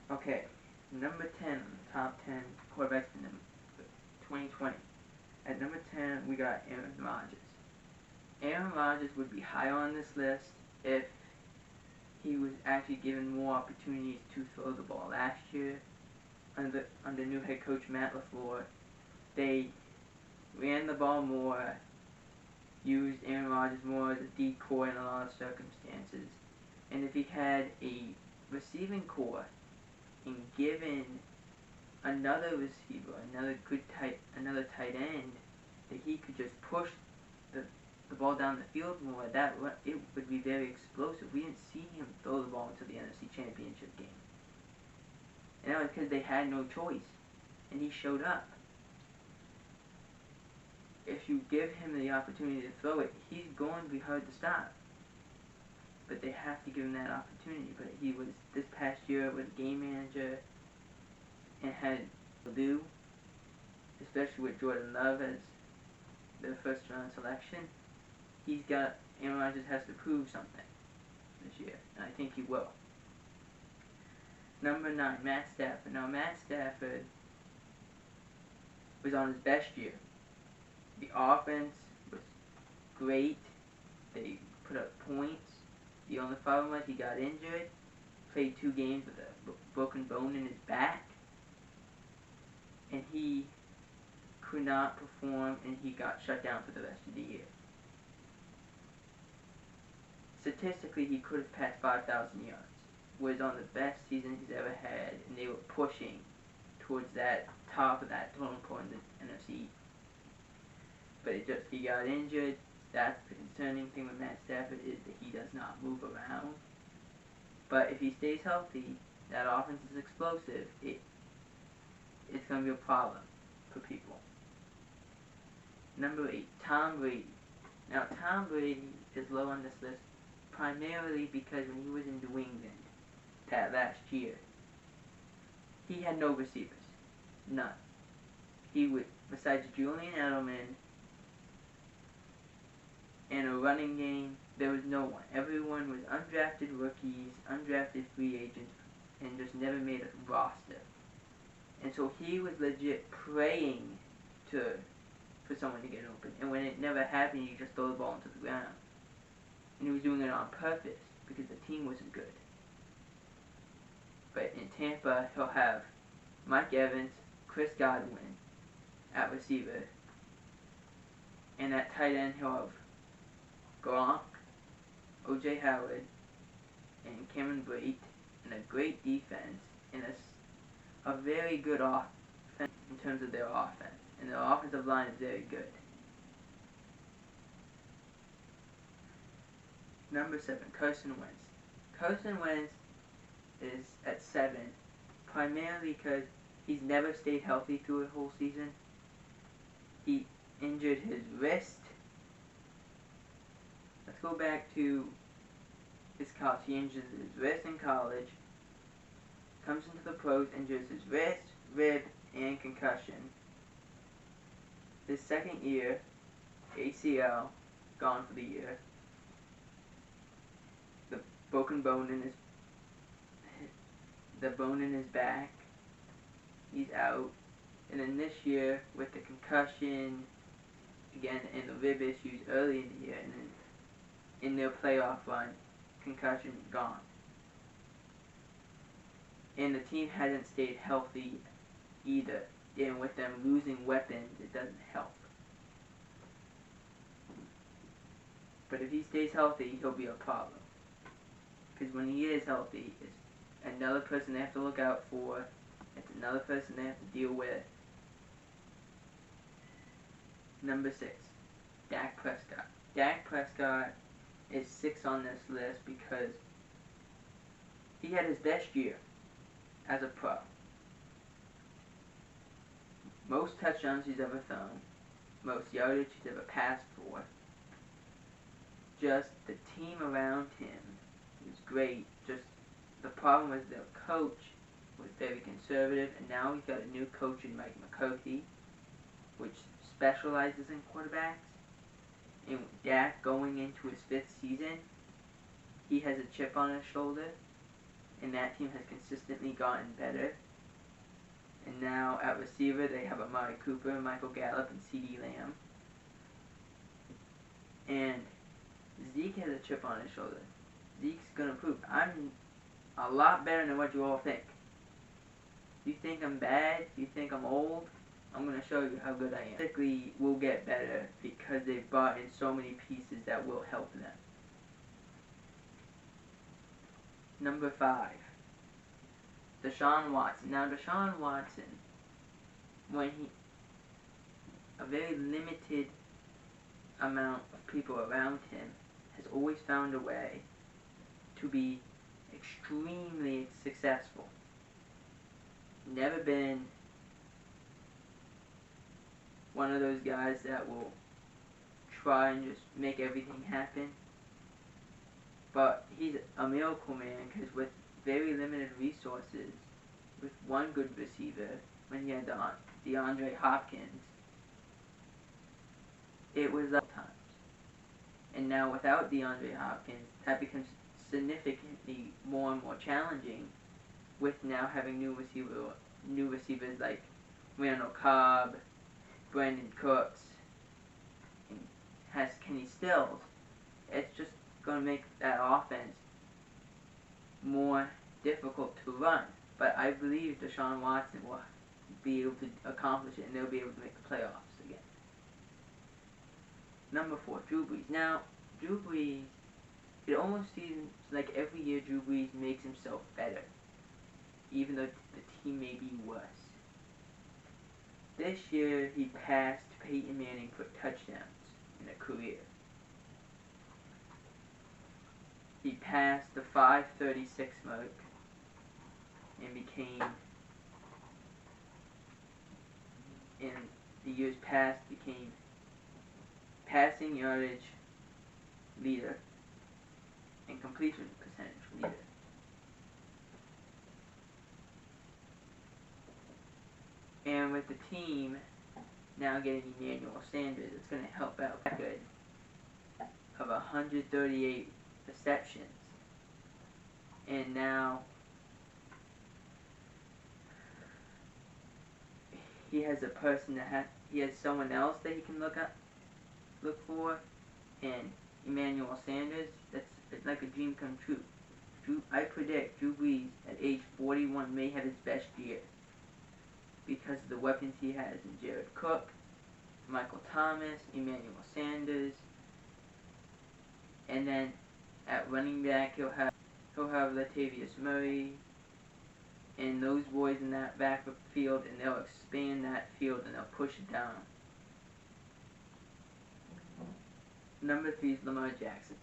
Okay, number 10 on the top 10 quarterbacks for 2020. At number 10, we got Aaron Rodgers. Aaron Rodgers would be higher on this list if he was actually given more opportunities to throw the ball. Last year, under new head coach Matt LaFleur, they ran the ball more, used Aaron Rodgers more as a decoy in a lot of circumstances. And if he had a receiving core and given another receiver, another tight end, that he could just push the ball down the field more, it would be very explosive. We didn't see him throw the ball into the NFC Championship game. And that was because they had no choice. And he showed up. If you give him the opportunity to throw it, he's going to be hard to stop. But they have to give him that opportunity. But he was, this past year, was a game manager and had to do, especially with Jordan Love as their first round selection. Aaron Rodgers has to prove something this year, and I think he will. Number 9, Matt Stafford. Now, Matt Stafford was on his best year. The offense was great. They put up points. The only problem was he got injured, played 2 games with a broken bone in his back, and he could not perform, and he got shut down for the rest of the year. Statistically, he could have passed 5,000 yards. Was on the best season he's ever had, and they were pushing towards that top of that total point in the NFC. But he got injured. That's the concerning thing with Matt Stafford, is that he does not move around. But if he stays healthy, that offense is explosive. It's going to be a problem for people. Number 8, Tom Brady. Now, Tom Brady is low on this list primarily because when he was in New England that last year, he had no receivers. None. Besides Julian Edelman and a running game, there was no one. Everyone was undrafted rookies, undrafted free agents, and just never made a roster. And so he was legit praying for someone to get open. And when it never happened, he just threw the ball into the ground. And he was doing it on purpose because the team wasn't good. But in Tampa, he'll have Mike Evans, Chris Godwin at receiver. And at tight end, he'll have Gronk, O.J. Howard, and Cameron Brate, and a great defense, and a very good offense in terms of their offense. And their offensive line is very good. Number 7, Carson Wentz. Carson Wentz is at 7, primarily because he's never stayed healthy through a whole season. He injured his wrist. Let's go back to his college. He injured his wrist in college, comes into the pros, injures his wrist, rib, and concussion. His second year, ACL, gone for the year. The broken bone in his back, he's out. And then this year, with the concussion, again, and the rib issues early in the year, and then in their playoff run, concussion gone. And the team hasn't stayed healthy either. And with them losing weapons, it doesn't help. But if he stays healthy, he'll be a problem. Because when he is healthy, it's another person they have to look out for. It's another person they have to deal with. Number 6, Dak Prescott. Dak Prescott is 6 on this list because he had his best year as a pro. Most touchdowns he's ever thrown, most yardage he's ever passed for. Just the team around him was great. Just the problem was their coach was very conservative, and now we've got a new coach in Mike McCarthy, which specializes in quarterbacks. And Dak going into his 5th season, he has a chip on his shoulder, and that team has consistently gotten better. And now at receiver, they have Amari Cooper, Michael Gallup, and CeeDee Lamb. And Zeke has a chip on his shoulder. Zeke's gonna prove I'm a lot better than what you all think. You think I'm bad? You think I'm old? I'm gonna show you how good I am. Basically, we'll get better because they've brought in so many pieces that will help them. Number 5, Deshaun Watson. Now, Deshaun Watson, a very limited amount of people around him, has always found a way to be extremely successful. Never been one of those guys that will try and just make everything happen. But he's a miracle man because with very limited resources, with one good receiver, when he had DeAndre Hopkins, it was up times. And now without DeAndre Hopkins, that becomes significantly more and more challenging with now having new receivers like Randall Cobb, Brandon Cooks, and has Kenny Stills. It's just going to make that offense more difficult to run. But I believe Deshaun Watson will be able to accomplish it, and they'll be able to make the playoffs again. Number 4, Drew Brees. Now, Drew Brees, it almost seems like every year Drew Brees makes himself better, even though the team may be worse. This year, he passed Peyton Manning for touchdowns in a career. He passed the 536 mark and became, in the years past, became passing yardage leader and completion percentage leader. And with the team now getting Emmanuel Sanders, it's going to help out a record of 138 receptions. And now he has a person he has someone else that he can look for, and Emmanuel Sanders, it's like a dream come true. I predict Drew Brees at age 41 may have his best year because of the weapons he has in Jared Cook, Michael Thomas, Emmanuel Sanders, and then at running back he'll have Latavius Murray and those boys in that backfield, and they'll expand that field and they'll push it down. Number 3 is Lamar Jackson.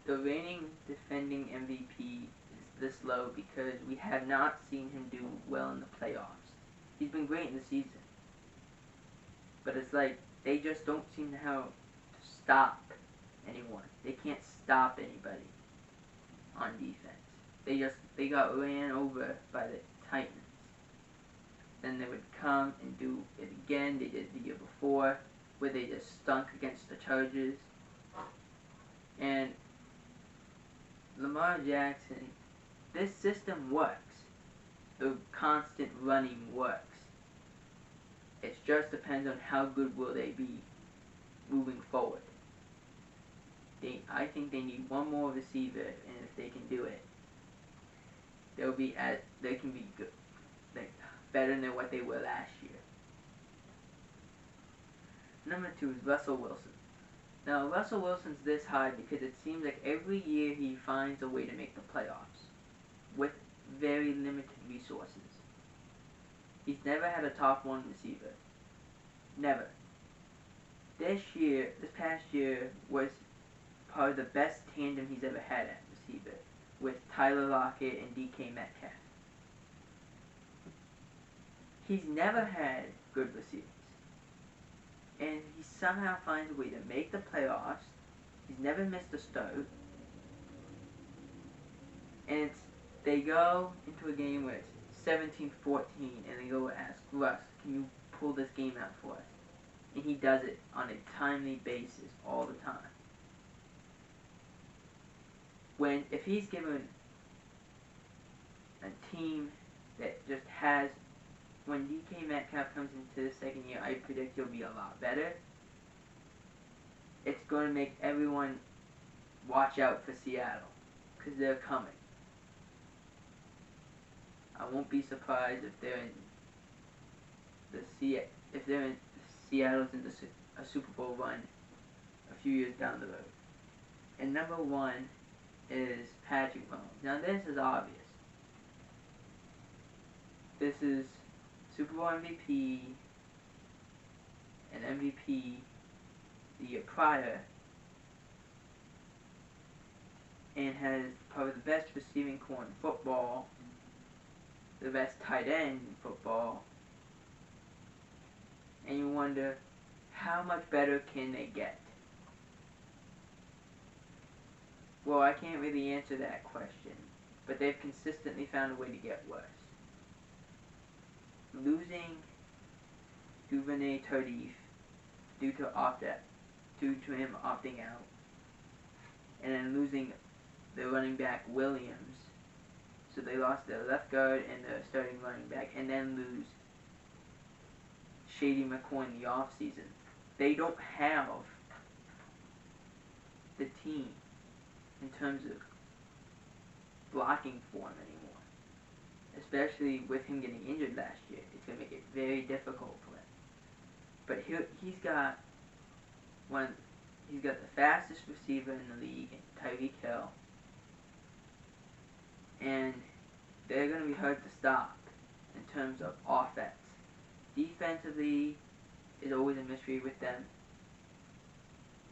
The reigning defending MVP is this low because we have not seen him do well in the playoffs. He's been great in the season, but it's like they just don't seem to have to stop anyone. They can't stop anybody on defense. They got ran over by the Titans. Then they would come and do it again. They did it the year before, where they just stunk against the Chargers. And Lamar Jackson, this system works. The constant running works. It just depends on how good will they be moving forward. I think they need one more receiver, and if they can do it, they can be good, better than what they were last year. Number 2 is Russell Wilson. Now, Russell Wilson's this high because it seems like every year he finds a way to make the playoffs with very limited resources. He's never had a top 1 receiver. Never. This past year was probably the best tandem he's ever had at receiver, with Tyler Lockett and DK Metcalf. He's never had good receivers. And he somehow finds a way to make the playoffs. He's never missed a start. And they go into a game where it's 17-14, and they go ask Russ, can you pull this game out for us? And he does it on a timely basis all the time. If he's given a team that just has, when DK Metcalf comes into the second year, I predict he'll be a lot better. It's going to make everyone watch out for Seattle, because they're coming. I won't be surprised if they're in Seattle's in a Super Bowl run a few years down the road. And number 1 is Patrick Mahomes. Now this is obvious. This is Super Bowl MVP and MVP the year prior, and has probably the best receiving core in football, the best tight end in football, and you wonder, how much better can they get? Well, I can't really answer that question, but they've consistently found a way to get worse. Losing Duvernay Tardif due to him opting out, and then losing the running back Williams, so they lost their left guard and their starting running back, and then lose Shady McCoy in the offseason. They don't have the team in terms of blocking for him anymore. Especially with him getting injured last year. It's going to make it very difficult for him. But he's got the fastest receiver in the league, Tyreek Hill. And they're going to be hard to stop in terms of offense. Defensively is always a mystery with them,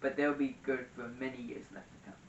but they'll be good for many years left to come.